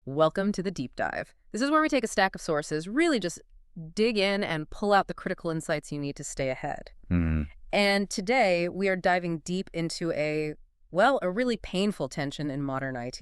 Welcome to the deep dive. This is where we take a stack of sources, really just dig in and pull out the critical insights you need to stay ahead. Hmm. And today we are diving deep into a really painful tension in modern IT.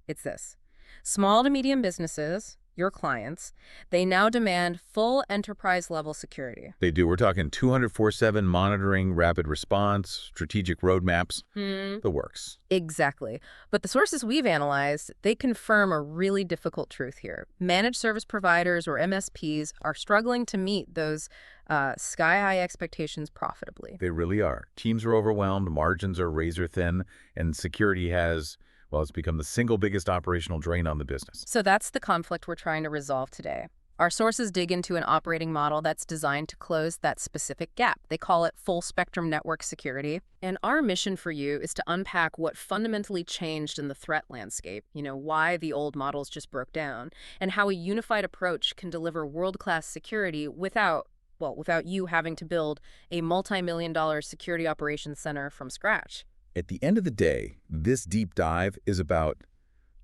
It's this. Small to medium businesses, your clients, they now demand full enterprise-level security. They do. We're talking 204/7 monitoring, rapid response, strategic roadmaps, the works. Exactly. But the sources we've analyzed, they confirm a really difficult truth here. Managed service providers, or MSPs, are struggling to meet those sky-high expectations profitably. They really are. Teams are overwhelmed, margins are razor thin, and security has, well, it's become the single biggest operational drain on the business. So that's the conflict we're trying to resolve today. Our sources dig into an operating model that's designed to close that specific gap. They call it full spectrum network security. And our mission for you is to unpack what fundamentally changed in the threat landscape, why the old models just broke down, and how a unified approach can deliver world-class security without you having to build a multi-million-dollar security operations center from scratch. At the end of the day, this deep dive is about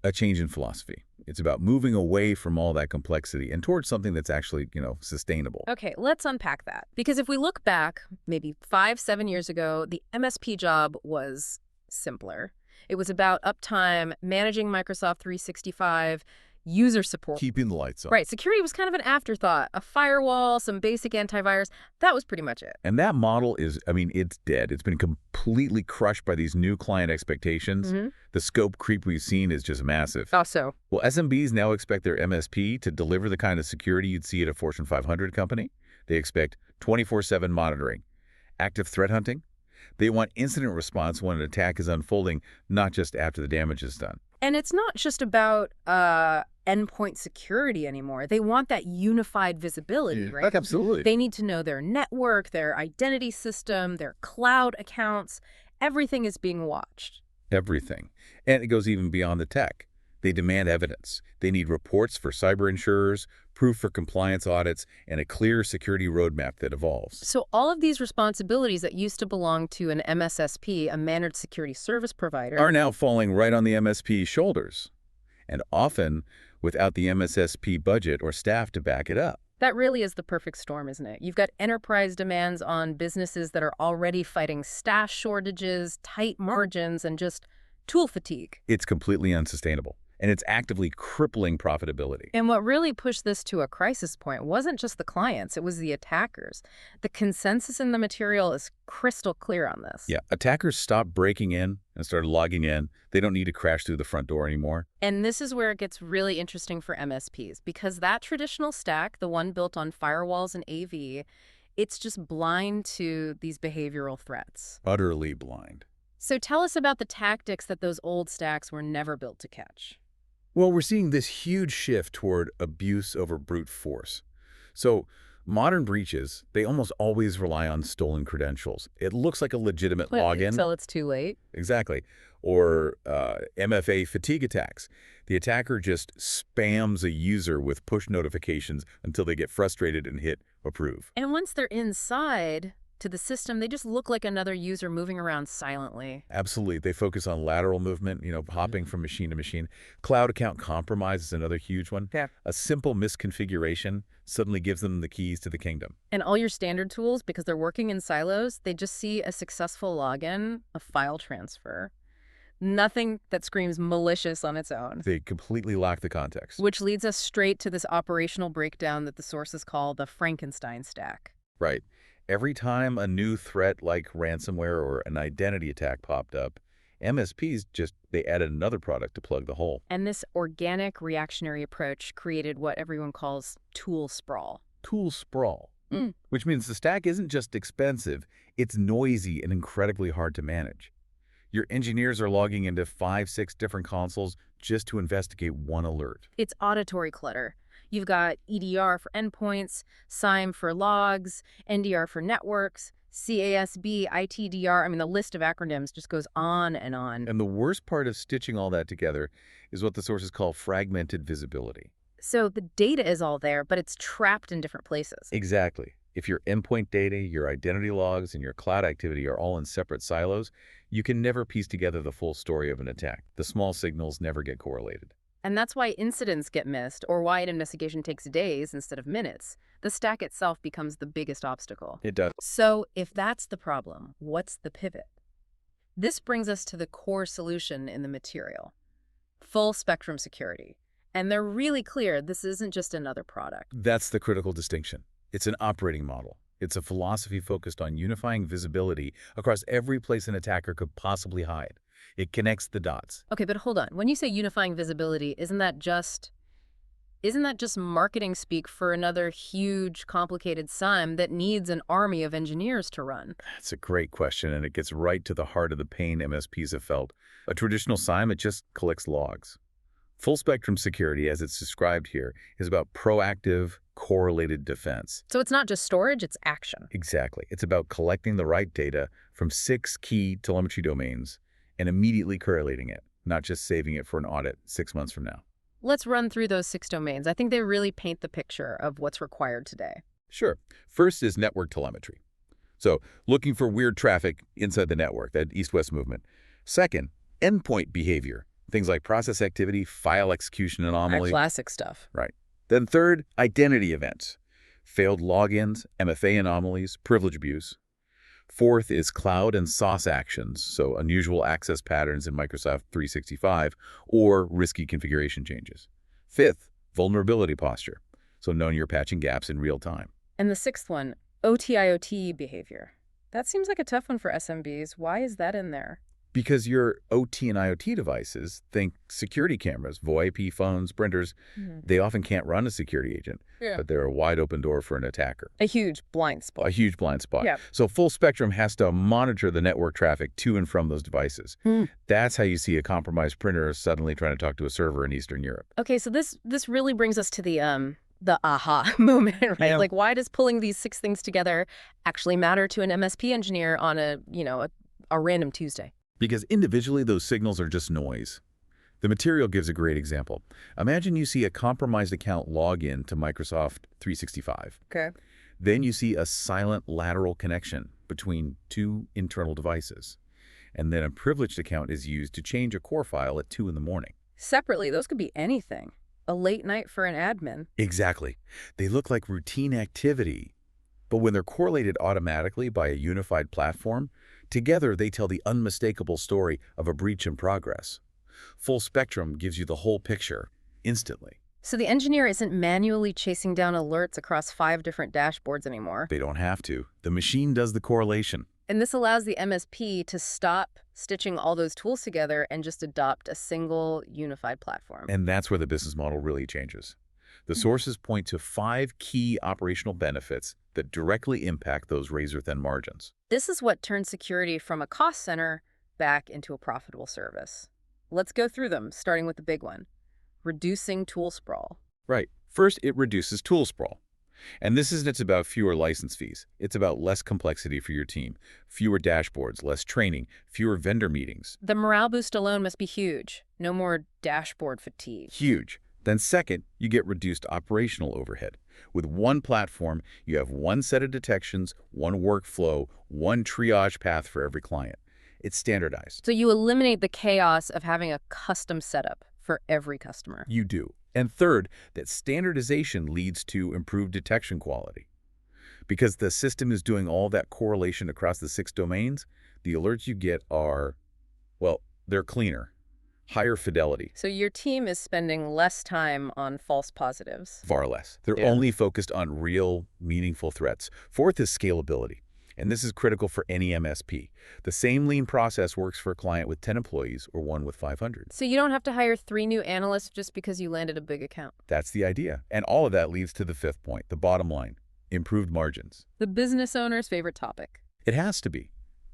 a change in philosophy. It's about moving away from all that complexity and towards something that's actually, sustainable. Okay, let's unpack that. Because if we look back, maybe 5-7 years ago, the MSP job was simpler. It was about uptime, managing Microsoft 365, user support. Keeping the lights on. Right, security was kind of an afterthought. A firewall, some basic antivirus, that was pretty much it. And that model is, it's dead. It's been completely crushed by these new client expectations. The scope creep we've seen is just massive. Also, Well, SMBs now expect their MSP to deliver the kind of security you'd see at a Fortune 500 company. They expect 24/7 monitoring, active threat hunting. They want incident response when an attack is unfolding, not just after the damage is done. and it's not just about endpoint security anymore. They want that unified visibility, right? Absolutely. They need to know their network, their identity system, their cloud accounts. Everything is being watched. Everything. And it goes even beyond the tech. They demand evidence. They need reports for cyber insurers, proof for compliance audits, and a clear security roadmap that evolves. So all of these responsibilities that used to belong to an MSSP, a managed security service provider, Are now falling right on the MSP's shoulders, and often without the MSSP budget or staff to back it up. that really is the perfect storm, isn't it? You've got enterprise demands on businesses that are already fighting staff shortages, tight margins, and just tool fatigue. It's completely unsustainable, and it's actively crippling profitability. And what really pushed this to a crisis point wasn't just the clients, it was the attackers. The consensus in the material is crystal clear on this. Yeah, attackers stopped breaking in and started logging in. They don't need to crash through the front door anymore. And this is where it gets really interesting for MSPs, because that traditional stack, the one built on firewalls and AV, it's just blind to these behavioral threats. Utterly blind. So tell us about the tactics that those old stacks were never built to catch. Well, we're seeing this huge shift toward abuse over brute force. So modern breaches, they almost always rely on stolen credentials. It looks like a legitimate login. Until it's too late. Exactly. Or MFA fatigue attacks. The attacker just spams a user with push notifications until they get frustrated and hit approve. And once they're inside to the system, they just look like another user moving around silently. Absolutely. They focus on lateral movement, hopping from machine to machine. Cloud account compromise is another huge one. Yeah. A simple misconfiguration suddenly gives them the keys to the kingdom. And all your standard tools, because they're working in silos, they just see a successful login, a file transfer. Nothing that screams malicious on its own. They completely lack the context. Which leads us straight to this operational breakdown that the sources call the Frankenstein stack. Right. Every time a new threat like ransomware or an identity attack popped up, MSPs they added another product to plug the hole. And this organic reactionary approach created what everyone calls tool sprawl. Tool sprawl, which means the stack isn't just expensive, it's noisy and incredibly hard to manage. Your engineers are logging into 5-6 different consoles just to investigate one alert. It's auditory clutter. You've got EDR for endpoints, SIEM for logs, NDR for networks, CASB, ITDR. The list of acronyms just goes on and on. And the worst part of stitching all that together is what the sources call fragmented visibility. So the data is all there, but it's trapped in different places. Exactly. If your endpoint data, your identity logs, and your cloud activity are all in separate silos, you can never piece together the full story of an attack. The small signals never get correlated. And that's why incidents get missed, or why an investigation takes days instead of minutes. The stack itself becomes the biggest obstacle. It does. So if that's the problem, what's the pivot? This brings us to the core solution in the material: full spectrum security. And they're really clear this isn't just another product. That's the critical distinction. It's an operating model. It's a philosophy focused on unifying visibility across every place an attacker could possibly hide. It connects the dots. Okay, but hold on. When you say unifying visibility, isn't that just marketing speak for another huge, complicated SIEM that needs an army of engineers to run? That's a great question, and it gets right to the heart of the pain MSPs have felt. A traditional SIEM, it just collects logs. Full spectrum security, as it's described here, is about proactive, correlated defense. So it's not just storage, it's action. Exactly. It's about collecting the right data from 6 key telemetry domains and immediately correlating it, not just saving it for an audit 6 months from now. Let's run through those 6 domains. I think they really paint the picture of what's required today. Sure. First is network telemetry. So looking for weird traffic inside the network, that east-west movement. Second, endpoint behavior. Things like process activity, file execution anomaly. Classic stuff. Right. Then third, identity events. Failed logins, MFA anomalies, privilege abuse. Fourth is cloud and SaaS actions, so unusual access patterns in Microsoft 365 or risky configuration changes. Fifth, vulnerability posture, so knowing you're patching gaps in real time. And the 6th one, OT/IoT behavior. That seems like a tough one for SMBs. Why is that in there? Because your OT and IoT devices, think security cameras, VoIP phones, printers, they often can't run a security agent, but they're a wide open door for an attacker. A huge blind spot. A huge blind spot. Yeah. So full spectrum has to monitor the network traffic to and from those devices. That's how you see a compromised printer suddenly trying to talk to a server in Eastern Europe. Okay, so this really brings us to the aha moment, right? Yeah. Like, why does pulling these 6 things together actually matter to an MSP engineer on a random Tuesday? Because individually, those signals are just noise. The material gives a great example. Imagine you see a compromised account log in to Microsoft 365. Okay. Then you see a silent lateral connection between 2 internal devices. And then a privileged account is used to change a core file at 2 in the morning. Separately, those could be anything. A late night for an admin. Exactly. They look like routine activity. But when they're correlated automatically by a unified platform, together they tell the unmistakable story of a breach in progress. Full spectrum gives you the whole picture instantly. So the engineer isn't manually chasing down alerts across 5 different dashboards anymore. They don't have to. The machine does the correlation. And this allows the MSP to stop stitching all those tools together and just adopt a single unified platform. And that's where the business model really changes. The sources point to 5 key operational benefits that directly impact those razor-thin margins. This is what turns security from a cost center back into a profitable service. Let's go through them, starting with the big one: reducing tool sprawl. Right. First, it reduces tool sprawl. And this isn't about fewer license fees. It's about less complexity for your team, fewer dashboards, less training, fewer vendor meetings. The morale boost alone must be huge. No more dashboard fatigue. Huge. Then second, you get reduced operational overhead. With one platform, you have one set of detections, one workflow, one triage path for every client. It's standardized. So you eliminate the chaos of having a custom setup for every customer. You do. And third, that standardization leads to improved detection quality. Because the system is doing all that correlation across the 6 domains, the alerts you get are, well, they're cleaner, higher fidelity. So your team is spending less time on false positives. Far less. They're only focused on real, meaningful threats. Fourth is scalability. And this is critical for any MSP. The same lean process works for a client with 10 employees or one with 500. So you don't have to hire 3 new analysts just because you landed a big account. That's the idea. And all of that leads to the 5th point, the bottom line: improved margins. The business owner's favorite topic. It has to be.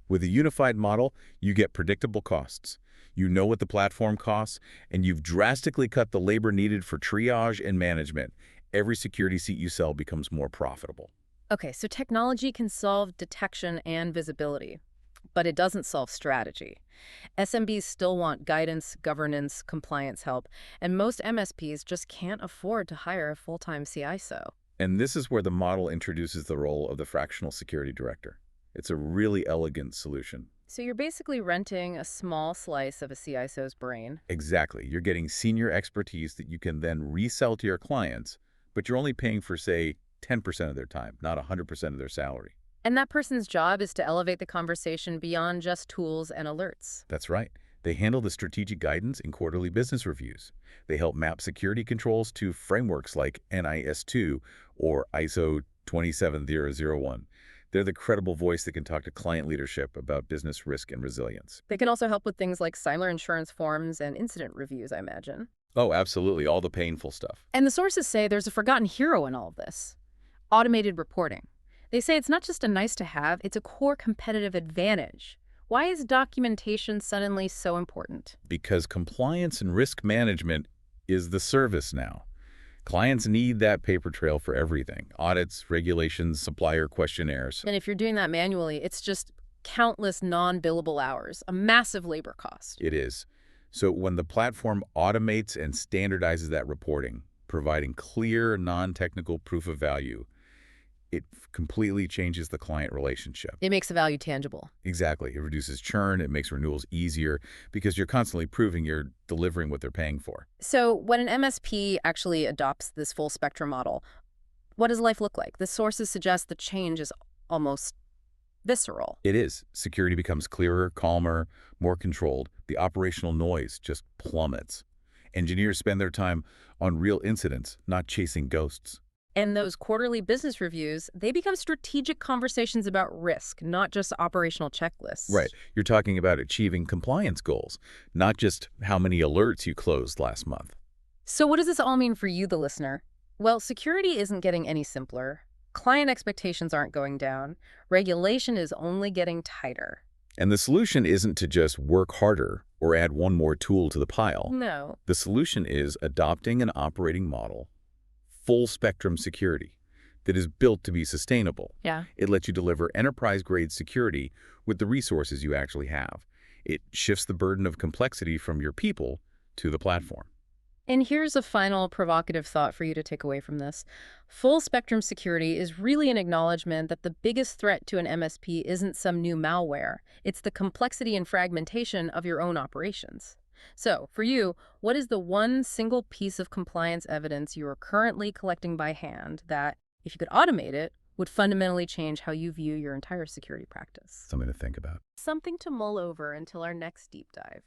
With a unified model, you get predictable costs. You know what the platform costs, and you've drastically cut the labor needed for triage and management. Every security seat you sell becomes more profitable. Okay, so technology can solve detection and visibility, but it doesn't solve strategy. SMBs still want guidance, governance, compliance help, and most MSPs just can't afford to hire a full-time CISO. And this is where the model introduces the role of the fractional security director. It's a really elegant solution. So you're basically renting a small slice of a CISO's brain. Exactly. You're getting senior expertise that you can then resell to your clients, but you're only paying for, say, 10% of their time, not 100% of their salary. And that person's job is to elevate the conversation beyond just tools and alerts. That's right. They handle the strategic guidance in quarterly business reviews. They help map security controls to frameworks like NIS2 or ISO 27001. They're the credible voice that can talk to client leadership about business risk and resilience. They can also help with things like cyber insurance forms and incident reviews, I imagine. Oh, absolutely. All the painful stuff. And the sources say there's a forgotten hero in all of this: automated reporting. They say it's not just a nice to have, it's a core competitive advantage. Why is documentation suddenly so important? Because compliance and risk management is the service now. Clients need that paper trail for everything: audits, regulations, supplier questionnaires. And if you're doing that manually, it's just countless non-billable hours, a massive labor cost. It is. So when the platform automates and standardizes that reporting, providing clear, non-technical proof of value, it completely changes the client relationship. It makes the value tangible. Exactly. It reduces churn. It makes renewals easier because you're constantly proving you're delivering what they're paying for. So when an MSP actually adopts this full spectrum model, what does life look like? The sources suggest the change is almost visceral. It is. Security becomes clearer, calmer, more controlled. The operational noise just plummets. Engineers spend their time on real incidents, not chasing ghosts. And those quarterly business reviews, they become strategic conversations about risk, not just operational checklists. Right. You're talking about achieving compliance goals, not just how many alerts you closed last month. So what does this all mean for you, the listener? Well, security isn't getting any simpler. Client expectations aren't going down. Regulation is only getting tighter. And the solution isn't to just work harder or add one more tool to the pile. No. The solution is adopting an operating model, full spectrum security, that is built to be sustainable. Yeah. It lets you deliver enterprise-grade security with the resources you actually have. It shifts the burden of complexity from your people to the platform. And here's a final provocative thought for you to take away from this. Full spectrum security is really an acknowledgement that the biggest threat to an MSP isn't some new malware. It's the complexity and fragmentation of your own operations. So, for you, what is the one single piece of compliance evidence you are currently collecting by hand that, if you could automate it, would fundamentally change how you view your entire security practice? Something to think about. Something to mull over until our next deep dive.